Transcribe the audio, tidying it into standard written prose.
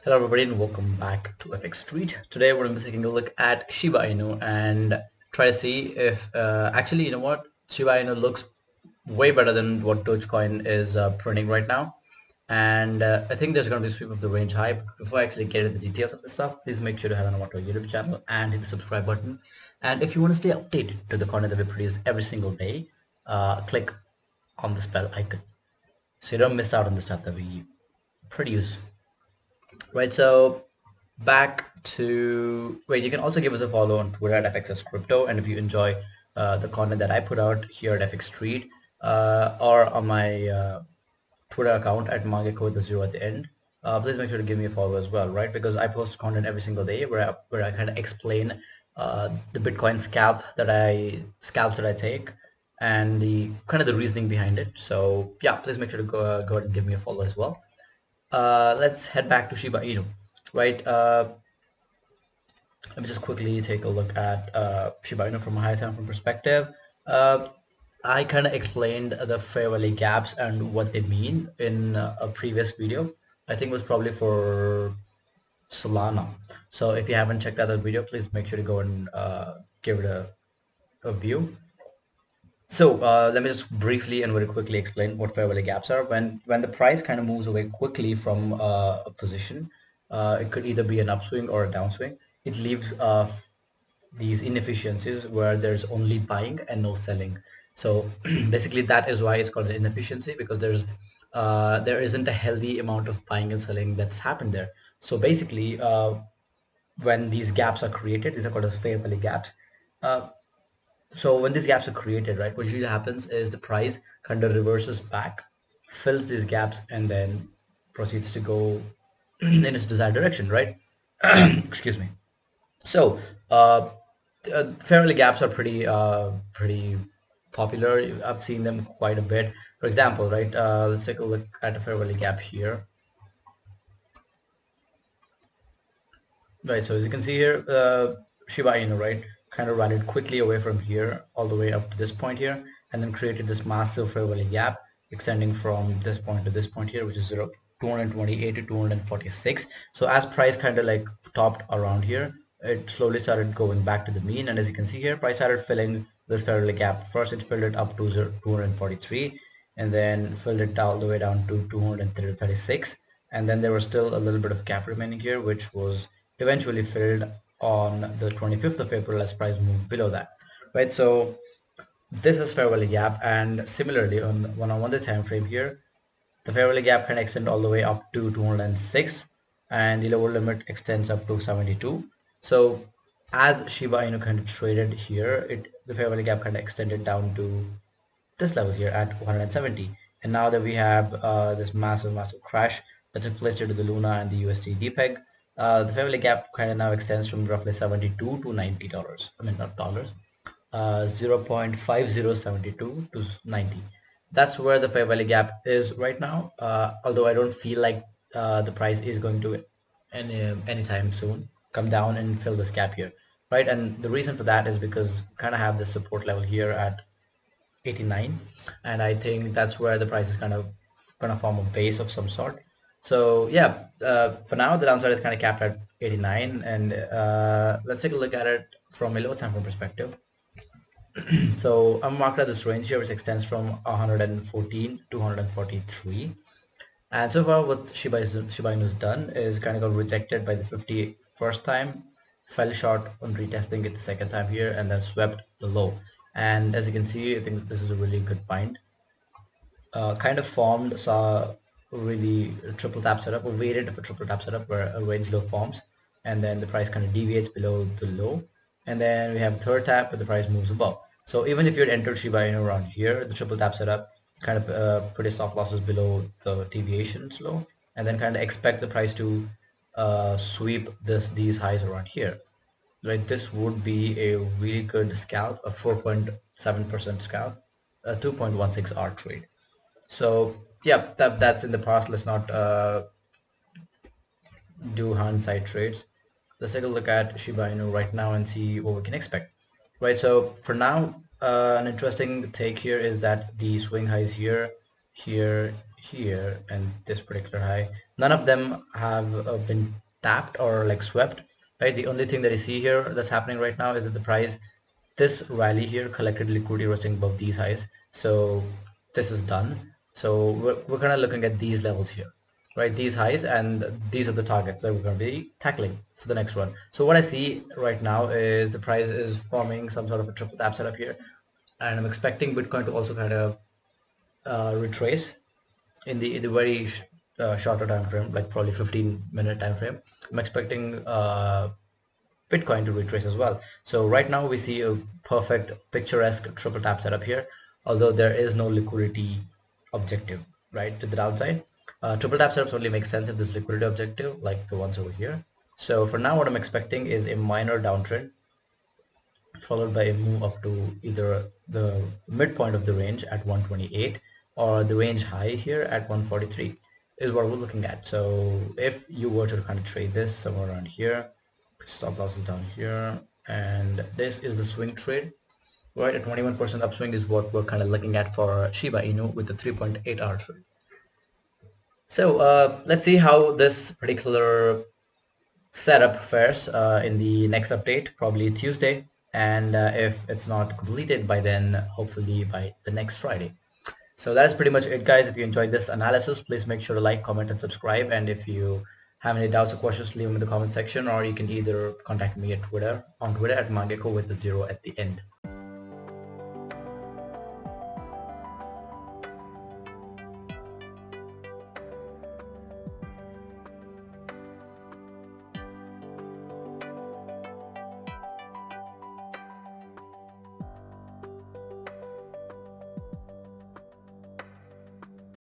Hello everybody and welcome back to FX Street. Today we're going to be taking a look at Shiba Inu and try to see if actually you know what, Shiba Inu looks way better than what Dogecoin is printing right now, and I think there's going to be a sweep of the range high. But before I actually get into the details of the stuff, please make sure to head on over to our YouTube channel and hit the subscribe button. And if you want to stay updated to the content that we produce every single day, click on the bell icon so you don't miss out on the stuff that we produce. Right, so back to wait, you can also give us a follow on Twitter at FXS Crypto, and if you enjoy the content that I put out here at FX Street or on my Twitter account at Mangeko with the zero at the end, please make sure to give me a follow as well, right? Because I post content every single day where I kind of explain the Bitcoin scalps that I take and the kind of the reasoning behind it. So yeah, please make sure to go ahead and give me a follow as well. Let's head back to Shiba Inu, right? Let me just quickly take a look at Shiba Inu from a high time frame perspective. Uh, I kind of explained the fair value gaps and what they mean in a previous video. I think it was probably for Solana. So if you haven't checked out that video, please make sure to go and give it a view. So let me just briefly and very quickly explain what fair value gaps are. When the price kind of moves away quickly from a position, it could either be an upswing or a downswing. It leaves these inefficiencies where there's only buying and no selling. So basically that is why it's called an inefficiency, because there isn't a healthy amount of buying and selling that's happened there. So basically when these gaps are created, these are called as fair value gaps. Uh, so when these gaps are created, right, what usually happens is the price kind of reverses back, fills these gaps, and then proceeds to go in its desired direction, right? Excuse me. So fair value gaps are pretty popular. I've seen them quite a bit. For example, right, let's take a look at a fair value gap here. Right, so as you can see here, Shiba Inu, right, kind of rallied quickly away from here all the way up to this point here, and then created this massive fair value gap extending from this point to this point here, which is 228 to 246. So as price kind of like topped around here, it slowly started going back to the mean, and as you can see here, price started filling this fair value gap. First it filled it up to 243, and then filled it all the way down to 236, and then there was still a little bit of gap remaining here, which was eventually filled on the 25th of April as price moved below that, right? So this is fair value gap, and similarly on one-on-one time frame here, the fair value gap can extend all the way up to 206, and the lower limit extends up to 72. So as Shiba Inu kind of traded here, the fair value gap kind of extended down to this level here at 170, and now that we have this massive crash that took place due to the Luna and the USD depeg, the fair value gap kind of now extends from roughly 72 to $90. I mean, not dollars, 0.5072 to 90. That's where the fair value gap is right now. Although I don't feel like the price is going to anytime soon come down and fill this gap here, right? And the reason for that is because we kind of have this support level here at 89, and I think that's where the price is kind of going to form a base of some sort. So yeah, for now the downside is kind of capped at 89, and let's take a look at it from a lower time frame perspective. So I'm marked at this range here, which extends from 114 to 143, and so far what Shiba Inu has done is kind of got rejected by the 50 first time, fell short on retesting it the second time here, and then swept the low. And as you can see, I think this is a really good find. Kind of formed, saw really triple tap setup, or waited for triple tap setup where a range low forms, and then the price kind of deviates below the low, and then we have third tap where the price moves above. So even if you had entered Shiba Inu around here, the triple tap setup, kind of pretty soft losses below the deviations low, and then kind of expect the price to sweep these highs around here. Right, this would be a really good scalp, a 4.7% scalp, a 2.16 hour trade. So yeah, that's in the past. Let's not do hindsight trades. Let's take a look at Shiba Inu right now and see what we can expect. Right, so for now, an interesting take here is that the swing highs here, here and this particular high. None of them have been tapped or like swept, right? The only thing that you see here that's happening right now is that the price, this rally here collected liquidity resting above these highs. So this is done. So we're kind of looking at these levels here, right? These highs, and these are the targets that we're going to be tackling for the next one. So what I see right now is the price is forming some sort of a triple tap setup here, and I'm expecting Bitcoin to also kind of retrace in the very shorter time frame, like probably 15-minute time frame. I'm expecting Bitcoin to retrace as well. So right now we see a perfect picturesque triple tap setup here, although there is no liquidity objective, right, to the downside. Triple tap setups only make sense if there's liquidity objective, like the ones over here. So for now, what I'm expecting is a minor downtrend followed by a move up to either the midpoint of the range at 128 or the range high here at 143 is what we're looking at. So if you were to kind of trade this somewhere around here, stop losses down here, and this is the swing trade, right? A 21% upswing is what we're kind of looking at for Shiba Inu with the 3.8 hour trade. So let's see how this particular setup fares in the next update, probably Tuesday, and if it's not completed by then, hopefully by the next Friday. So that's pretty much it, guys. If you enjoyed this analysis, please make sure to like, comment, and subscribe. And if you have any doubts or questions, leave them in the comment section, or you can either contact me at Twitter, on Twitter at Mangeko with the 0 at the end.